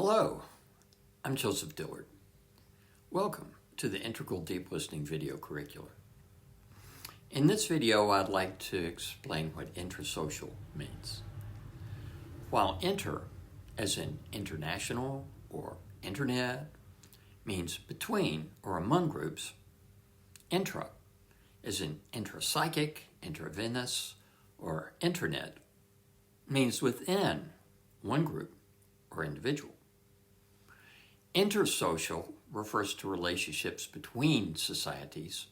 Hello, I'm Joseph Dillard. Welcome to the Integral Deep Listening video curricula. In this video, I'd like to explain what intrasocial means. While inter, as in international or internet, means between or among groups, intra, as in intrapsychic, intravenous, or intranet, means within one group or individual. Intersocial refers to relationships between societies,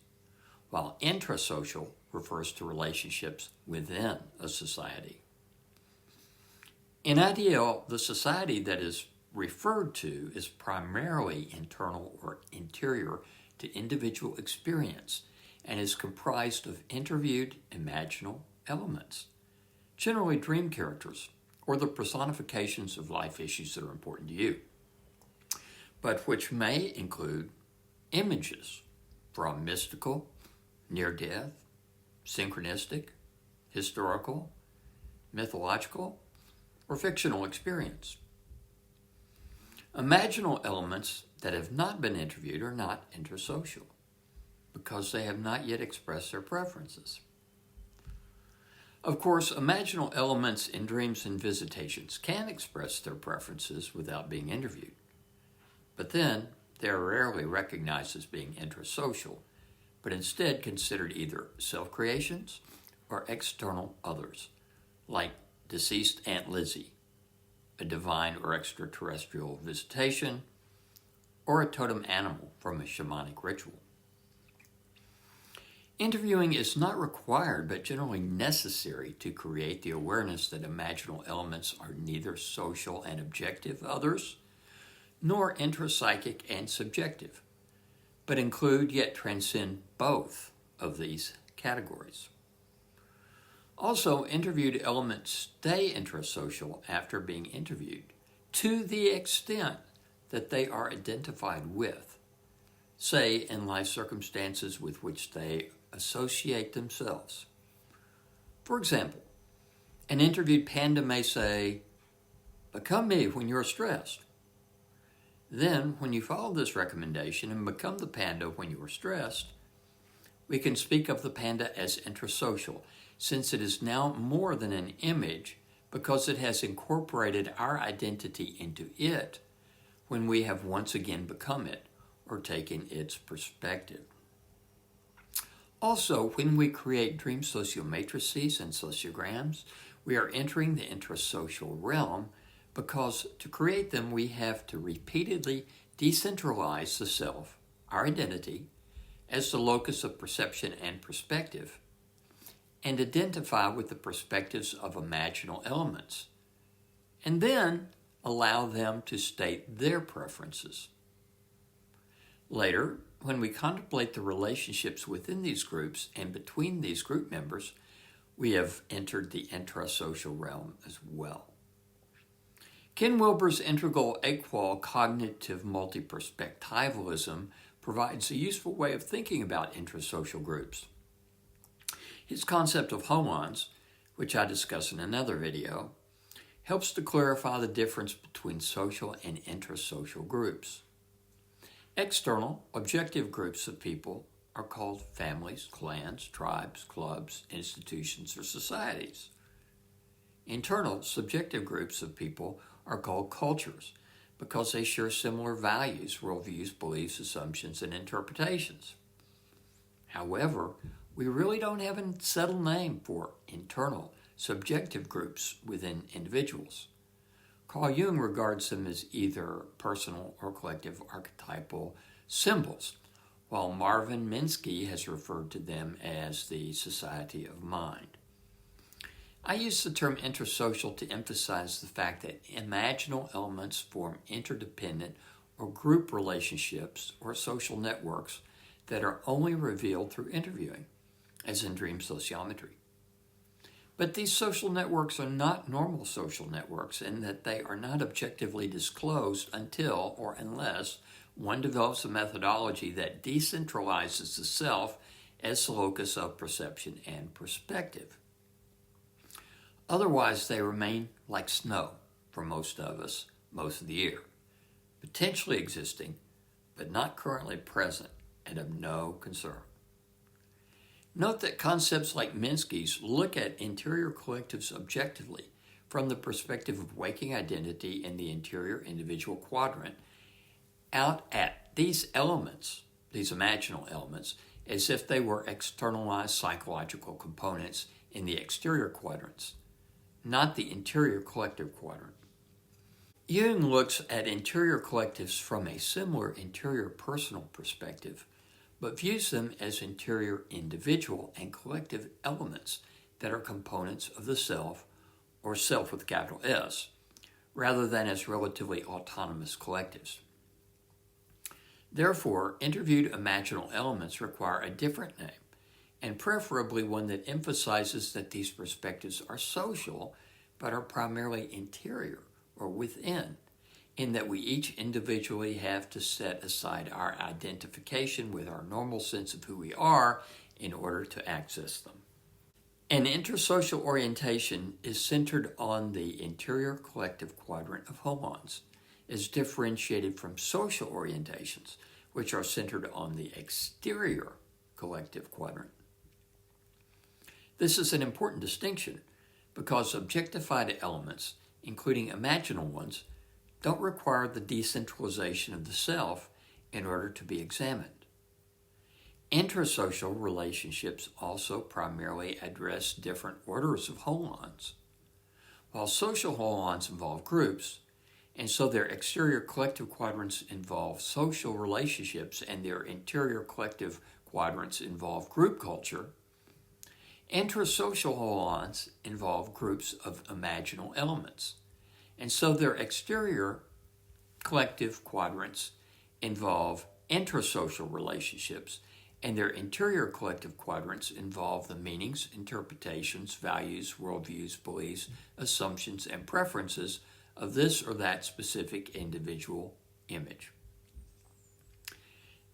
while intrasocial refers to relationships within a society. In ideal, the society that is referred to is primarily internal or interior to individual experience and is comprised of interviewed imaginal elements, generally dream characters, or the personifications of life issues that are important to you, but which may include images from mystical, near-death, synchronistic, historical, mythological, or fictional experience. Imaginal elements that have not been interviewed are not intrasocial because they have not yet expressed their preferences. Of course, imaginal elements in dreams and visitations can express their preferences without being interviewed. But then, they are rarely recognized as being intrasocial, but instead considered either self-creations or external others, like deceased Aunt Lizzie, a divine or extraterrestrial visitation, or a totem animal from a shamanic ritual. Interviewing is not required, but generally necessary to create the awareness that imaginal elements are neither social and objective others, nor intrapsychic and subjective, but include yet transcend both of these categories. Also, interviewed elements stay intrasocial after being interviewed to the extent that they are identified with, say in life circumstances with which they associate themselves. For example, an interviewed panda may say, "Become me when you're stressed." Then, when you follow this recommendation and become the panda when you are stressed, we can speak of the panda as intrasocial, since it is now more than an image because it has incorporated our identity into it when we have once again become it or taken its perspective. Also, when we create dream social matrices and sociograms, we are entering the intrasocial realm because to create them, we have to repeatedly decentralize the self, our identity, as the locus of perception and perspective, and identify with the perspectives of imaginal elements, and then allow them to state their preferences. Later, when we contemplate the relationships within these groups and between these group members, we have entered the intrasocial realm as well. Ken Wilber's integral equal cognitive multiperspectivalism provides a useful way of thinking about intrasocial groups. His concept of holons, which I discuss in another video, helps to clarify the difference between social and intrasocial groups. External, objective groups of people are called families, clans, tribes, clubs, institutions, or societies. Internal, subjective groups of people are called cultures because they share similar values, worldviews, beliefs, assumptions, and interpretations. However, we really don't have a settled name for internal, subjective groups within individuals. Carl Jung regards them as either personal or collective archetypal symbols, while Marvin Minsky has referred to them as the society of mind. I use the term intrasocial to emphasize the fact that imaginal elements form interdependent or group relationships or social networks that are only revealed through interviewing, as in dream sociometry. But these social networks are not normal social networks in that they are not objectively disclosed until or unless one develops a methodology that decentralizes the self as the locus of perception and perspective. Otherwise, they remain like snow for most of us most of the year. potentially existing, but not currently present and of no concern. Note that concepts like Minsky's look at interior collectives objectively from the perspective of waking identity in the interior individual quadrant, out at these elements, these imaginal elements, as if they were externalized psychological components in the exterior quadrants, not the interior collective quadrant. Jung looks at interior collectives from a similar interior personal perspective, but views them as interior individual and collective elements that are components of the self, or self with capital S, rather than as relatively autonomous collectives. Therefore, interviewed imaginal elements require a different name, and preferably one that emphasizes that these perspectives are social, but are primarily interior or within, in that we each individually have to set aside our identification with our normal sense of who we are in order to access them. An intersocial orientation is centered on the interior collective quadrant of holons, is differentiated from social orientations, which are centered on the exterior collective quadrant. This is an important distinction because objectified elements, including imaginal ones, don't require the decentralization of the self in order to be examined. Intrasocial relationships also primarily address different orders of holons. While social holons involve groups, and so their exterior collective quadrants involve social relationships and their interior collective quadrants involve group culture, intrasocial holons involve groups of imaginal elements, and so their exterior collective quadrants involve intrasocial relationships, and their interior collective quadrants involve the meanings, interpretations, values, worldviews, beliefs, assumptions, and preferences of this or that specific individual image.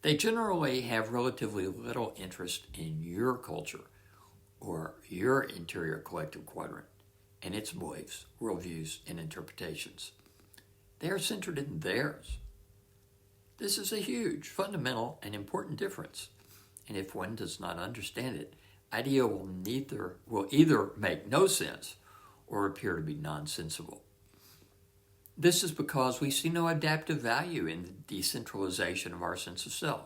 They generally have relatively little interest in your culture or your interior collective quadrant and its beliefs, worldviews, and interpretations. They are centered in theirs. This is a huge, fundamental, and important difference, and if one does not understand it, idea will either make no sense or appear to be nonsensical. This is because we see no adaptive value in the decentralization of our sense of self.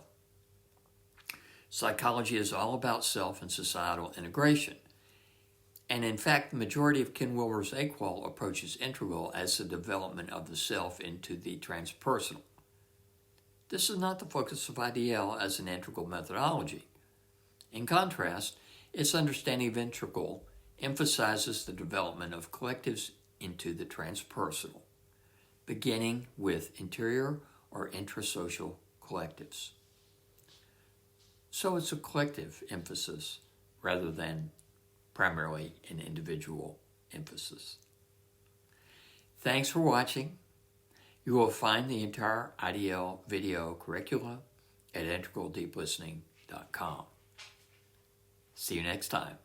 Psychology is all about self and societal integration. And in fact, the majority of Ken Wilber's AQUAL approaches integral as the development of the self into the transpersonal. This is not the focus of IDL as an integral methodology. In contrast, its understanding of integral emphasizes the development of collectives into the transpersonal, beginning with interior or intrasocial collectives. So it's a collective emphasis rather than primarily an individual emphasis. Thanks for watching. You will find the entire IDL video curricula at integraldeeplistening.com. See you next time.